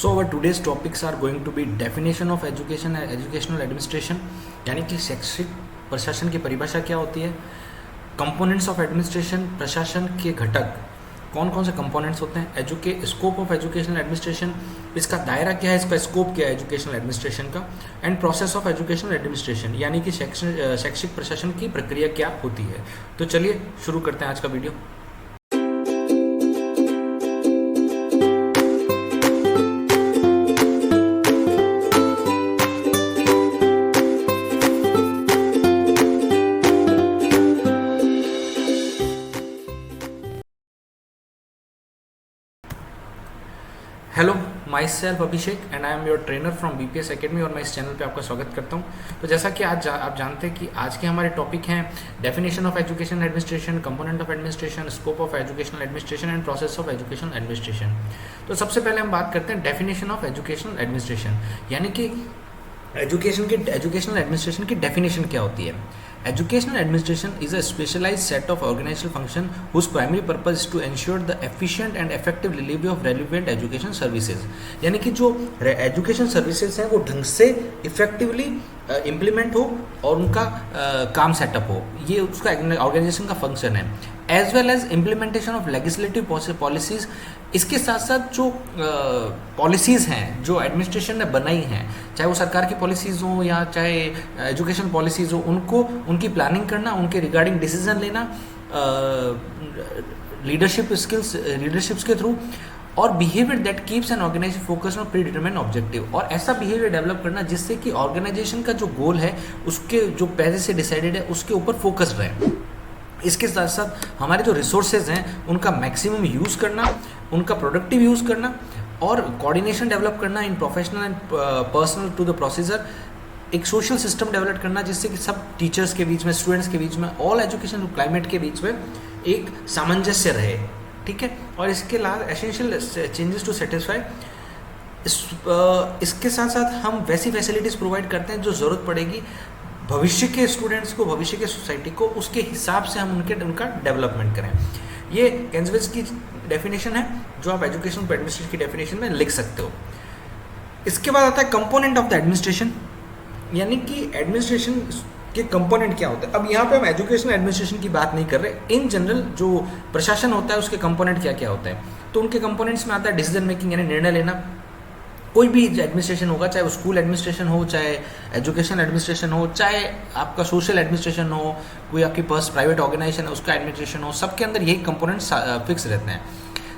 So our today's topics are going to be definition of education and educational administration, यानी कि शैक्षिक प्रशासन की परिभाषा क्या होती है, कंपोनेंट्स ऑफ एडमिनिस्ट्रेशन, प्रशासन के घटक कौन कौन से कंपोनेंट्स होते हैं, स्कोप ऑफ एजुकेशनल एडमिनिस्ट्रेशन, इसका दायरा क्या है, इसका स्कोप क्या है एजुकेशनल एडमिनिस्ट्रेशन का, and process of educational administration यानी कि शैक्षिक प्रशासन की प्रक्रिया क्या होती है। तो चलिए शुरू करते हैं आज का video. Hello, my self Abhishek and I am your trainer from BPS academy और मैं इस चैनल पे आपका स्वागत करता हूँ। तो जैसा कि आज आप जानते हैं कि आज के हमारे टॉपिक हैं definition of education administration, component of administration, scope of educational administration and process of educational administration. तो सबसे पहले हम बात करते हैं डेफिनेशन ऑफ एजुकेशनल एडमिनिस्ट्रेशन, यानी कि एजुकेशनल एडमिनिस्ट्रेशन की डेफिनेशन क्या होती है। Educational administration is a specialized set of organizational function whose primary purpose is to ensure the efficient and effective delivery of relevant education services। यानी कि जो education services हैं वो ढंग से इफेक्टिवली इम्प्लीमेंट हो और उनका काम सेटअप हो, ये उसका ऑर्गेनाइजेशन का फंक्शन है। As well as implementation of legislative policies, इसके साथ साथ जो पॉलिसीज़ हैं जो एडमिनिस्ट्रेशन ने बनाई हैं, चाहे वो सरकार की पॉलिसीज़ हो या चाहे एजुकेशन पॉलिसीज़ हो, उनकी प्लानिंग करना, उनके रिगार्डिंग डिसीजन लेना लीडरशिप्स के थ्रू, और behaviour that keeps an organisation focus on predetermined objective, और ऐसा बिहेवियर डेवलप करना जिससे कि ऑर्गेनाइजेशन का जो गोल है उसके जो पहले से डिसाइडेड है उसके ऊपर फोकस रहे। इसके साथ साथ हमारे जो रिसोर्सेज हैं उनका मैक्सिमम यूज़ करना, उनका प्रोडक्टिव यूज़ करना और कोऑर्डिनेशन डेवलप करना in professional and personal to the procedure, एक सोशल सिस्टम डेवलप करना जिससे कि सब टीचर्स के बीच में, स्टूडेंट्स के बीच में, ऑल एजुकेशन क्लाइमेट के बीच में एक सामंजस्य रहे, ठीक है। और इसके अलावा एसेंशियल चेंजेस टू सेटिस्फाई, इसके साथ साथ हम वैसी फैसिलिटीज़ प्रोवाइड करते हैं जो ज़रूरत पड़ेगी भविष्य के स्टूडेंट्स को, भविष्य के सोसाइटी को, उसके हिसाब से हम उनका डेवलपमेंट करें। ये कैन्सवेज की डेफिनेशन है जो आप एजुकेशन एडमिनिस्ट्रेशन की डेफिनेशन में लिख सकते हो। इसके बाद आता है कंपोनेंट ऑफ द एडमिनिस्ट्रेशन, यानी कि एडमिनिस्ट्रेशन के कंपोनेंट क्या होते हैं। अब यहाँ पे हम एजुकेशन एडमिनिस्ट्रेशन की बात नहीं कर रहे, इन जनरल जो प्रशासन होता है उसके कंपोनेंट क्या क्या होते हैं। तो उनके कंपोनेंट्स में आता है डिसीजन मेकिंग, यानी निर्णय लेना। कोई भी एडमिनिस्ट्रेशन होगा, चाहे वो स्कूल एडमिनिस्ट्रेशन हो, चाहे एजुकेशन एडमिनिस्ट्रेशन हो, चाहे आपका सोशल एडमिनिस्ट्रेशन हो, कोई आपकी प्राइवेट ऑर्गेनाइजेशन है उसका एडमिनिस्ट्रेशन हो, सबके अंदर यही कंपोनेंट्स फिक्स रहते हैं।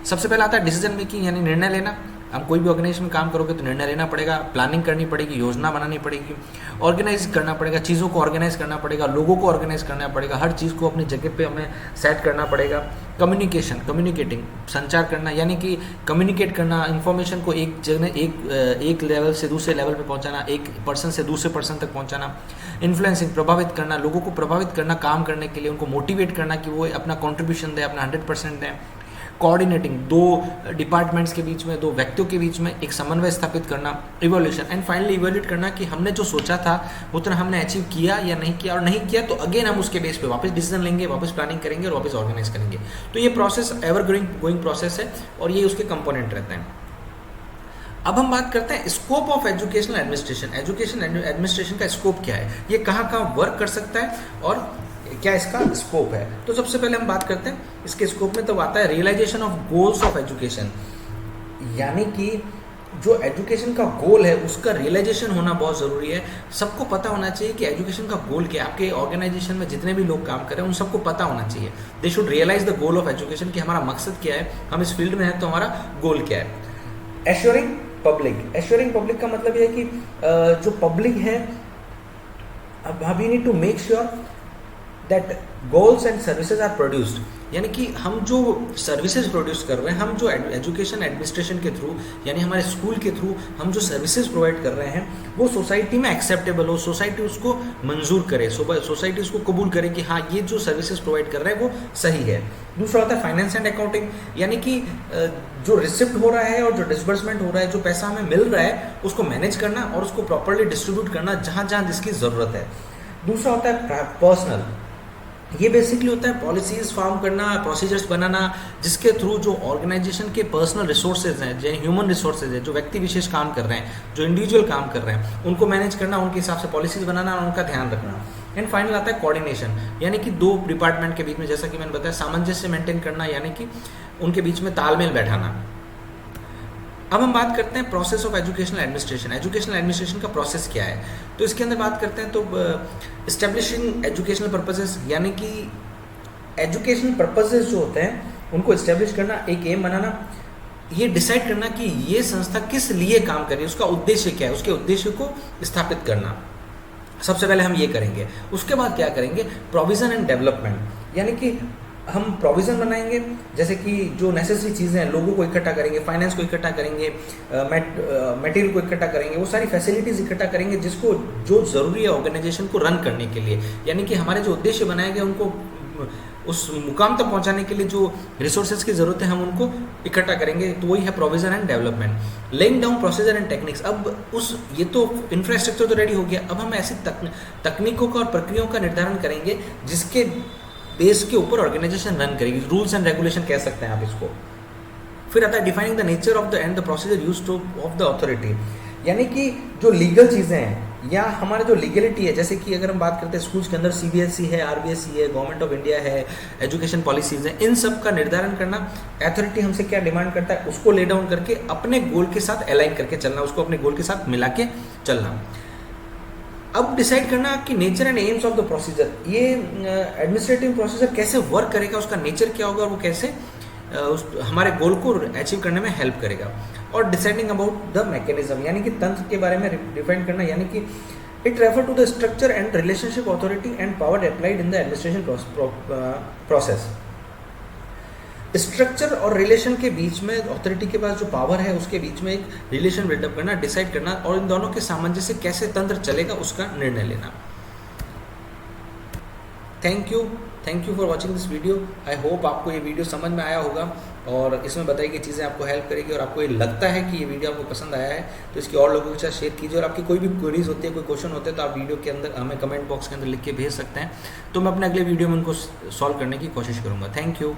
सबसे पहला आता है डिसीजन मेकिंग, यानी निर्णय लेना। हम कोई भी ऑर्गेनाइजेशन में काम करोगे तो निर्णय लेना पड़ेगा, प्लानिंग करनी पड़ेगी, योजना बनानी पड़ेगी, ऑर्गेनाइज करना पड़ेगा, चीज़ों को ऑर्गेनाइज करना पड़ेगा, लोगों को ऑर्गेनाइज करना पड़ेगा, हर चीज़ को अपनी जगह पे हमें सेट करना पड़ेगा। कम्युनिकेटिंग, संचार करना, यानी कि कम्युनिकेट करना, इन्फॉर्मेशन को एक जगह एक लेवल से दूसरे लेवल पे पहुंचाना, एक पर्सन से दूसरे पर्सन तक पहुंचाना। इन्फ्लुएंसिंग, प्रभावित करना, लोगों को प्रभावित करना काम करने के लिए, उनको मोटिवेट करना कि वो अपना कॉन्ट्रीब्यूशन दें, अपना 100% दें। कोऑर्डिनेटिंग, दो डिपार्टमेंट्स के बीच में, दो व्यक्तियों के बीच में एक समन्वय स्थापित करना। इवोल्यूशन, एंड फाइनली इवोल्यूट करना कि हमने जो सोचा था उतना हमने अचीव किया या नहीं किया, और नहीं किया तो अगेन हम उसके बेस पे वापस डिसीजन लेंगे, वापस प्लानिंग करेंगे और वापस ऑर्गेनाइज करेंगे। तो ये प्रोसेस एवर गोइंग प्रोसेस है और ये उसके कंपोनेंट रहते हैं। अब हम बात करते हैं scope of educational administration. Education administration का स्कोप क्या है, ये कहाँ कहाँ वर्क कर सकता है और क्या इसका स्कोप है। तो सबसे पहले हम बात करते हैं इसके स्कोप में, तो आता है realisation of goals of education, यानी कि जो एजुकेशन का गोल है उसका रियलाइजेशन होना बहुत ज़रूरी है। सबको पता होना चाहिए कि एजुकेशन का गोल क्या है। आपके ऑर्गेनाइजेशन में जितने भी लोग काम कर रहे हैं उन सबको पता होना चाहिए, they should realise the goal of education, कि हमारा मकसद क्या है, हम इस फील्ड में हैं तो हमारा गोल क्या है। एश्योरिंग पब्लिक का मतलब यह है कि जो पब्लिक है, अब we need to make sure that goals and services are produced, यानी कि हम जो सर्विसेज प्रोड्यूस कर रहे हैं, हम जो एजुकेशन एडमिनिस्ट्रेशन के थ्रू, यानी हमारे स्कूल के थ्रू हम जो सर्विसेज प्रोवाइड कर रहे हैं वो सोसाइटी में एक्सेप्टेबल हो, सोसाइटी उसको मंजूर करे, सोसाइटी उसको कबूल करे कि हाँ ये जो सर्विसेज प्रोवाइड कर रहे हैं वो सही है। दूसरा होता है फाइनेंस एंड अकाउंटिंग, यानी कि जो रिसिप्ट हो रहा है और जो डिसबर्समेंट हो रहा है, जो पैसा हमें मिल रहा है उसको मैनेज करना और उसको प्रॉपरली डिस्ट्रीब्यूट करना जहाँ जहाँ जिसकी ज़रूरत है। दूसरा होता है पर्सनल, ये बेसिकली होता है पॉलिसीज फॉर्म करना, प्रोसीजर्स बनाना, जिसके थ्रू जो ऑर्गेनाइजेशन के पर्सनल रिसोर्सेज हैं, जो ह्यूमन रिसोर्सेज है, जो व्यक्ति विशेष काम कर रहे हैं, जो इंडिविजुअल काम कर रहे हैं, उनको मैनेज करना, उनके हिसाब से पॉलिसीज बनाना और उनका ध्यान रखना। एंड फाइनल आता है कोऑर्डिनेशन, यानी कि दो डिपार्टमेंट के बीच में, जैसा कि मैंने बताया, सामंजस्य मेंटेन करना, यानी कि उनके बीच में तालमेल बैठाना। अब हम बात करते हैं process of educational administration. Educational administration का प्रोसेस क्या है, तो इसके अंदर बात करते हैं तो इस्टेब्लिशिंग एजुकेशनल पर्पसेस, यानी कि एजुकेशनल पर्पसेस जो होते हैं उनको इस्टेब्लिश करना, एक एम बनाना, ये डिसाइड करना कि ये संस्था किस लिए काम कर रही है, उसका उद्देश्य क्या है, उसके उद्देश्य को स्थापित करना। सबसे पहले हम ये करेंगे। उसके बाद क्या करेंगे, प्रोविज़न एंड डेवलपमेंट, यानी कि हम प्रोविज़न बनाएंगे, जैसे कि जो नेसेसरी चीज़ें हैं, लोगों को इकट्ठा करेंगे, फाइनेंस को इकट्ठा करेंगे, मटेरियल को इकट्ठा करेंगे, वो सारी फैसिलिटीज़ इकट्ठा करेंगे जिसको जो ज़रूरी है ऑर्गेनाइजेशन को रन करने के लिए, यानी कि हमारे जो उद्देश्य बनाए गए उनको उस मुकाम तक पहुंचाने के लिए जो रिसोर्सेज की ज़रूरत है हम उनको इकट्ठा करेंगे, तो वही है provision and development. Laying down procedure and techniques, अब ये तो इंफ्रास्ट्रक्चर तो रेडी हो गया, अब हम ऐसी तकनीकों का और प्रक्रियाओं का निर्धारण करेंगे जिसके बेस के ऊपर ऑर्गेनाइजेशन रन करेगी, रूल्स एंड रेगुलेशन कह सकते हैं आप इसको। फिर आता है defining the nature of the end the procedure used of the authority, यानी कि जो लीगल चीज़ें हैं या हमारे जो लीगलिटी है, जैसे कि अगर हम बात करते हैं स्कूल्स के अंदर CBSE है, RBSE है, गवर्नमेंट ऑफ इंडिया है, एजुकेशन पॉलिसीज हैं, इन सब का निर्धारण करना, अथॉरिटी हमसे क्या डिमांड करता है उसको ले डाउन करके अपने गोल के साथ अलाइन करके चलना, उसको अपने गोल के साथ मिला के चलना। अब डिसाइड करना कि nature and AIIMS of the procedure, ये एडमिनिस्ट्रेटिव प्रोसीजर कैसे वर्क करेगा, उसका नेचर क्या होगा और वो कैसे हमारे गोल को अचीव करने में हेल्प करेगा। और डिसाइडिंग अबाउट द मैकेनिज्म, यानी कि तंत्र के बारे में डिफाइन करना, यानी कि it refer to the structure and relationship authority and power applied in the administration process. Structure और रिलेशन के बीच में अथॉरिटी के पास जो पावर है उसके बीच में एक रिलेशन बिल्डअप करना, डिसाइड करना और इन दोनों के सामंजस्य कैसे तंत्र चलेगा उसका निर्णय लेना। Thank you for watching this video. I hope आपको ये वीडियो समझ में आया होगा और इसमें बताई गई चीज़ें आपको हेल्प करेगी, और आपको ये लगता है कि ये वीडियो आपको पसंद आया है तो इसकी और लोगों के साथ शेयर कीजिए। और आपकी कोई भी क्वेरीज होती है, कोई क्वेश्चन होते हैं तो आप वीडियो के अंदर हमें कमेंट बॉक्स के अंदर लिख के भेज सकते हैं, तो मैं अपने अगले वीडियो में उनको सॉल्व करने की कोशिश करूँगा। Thank you.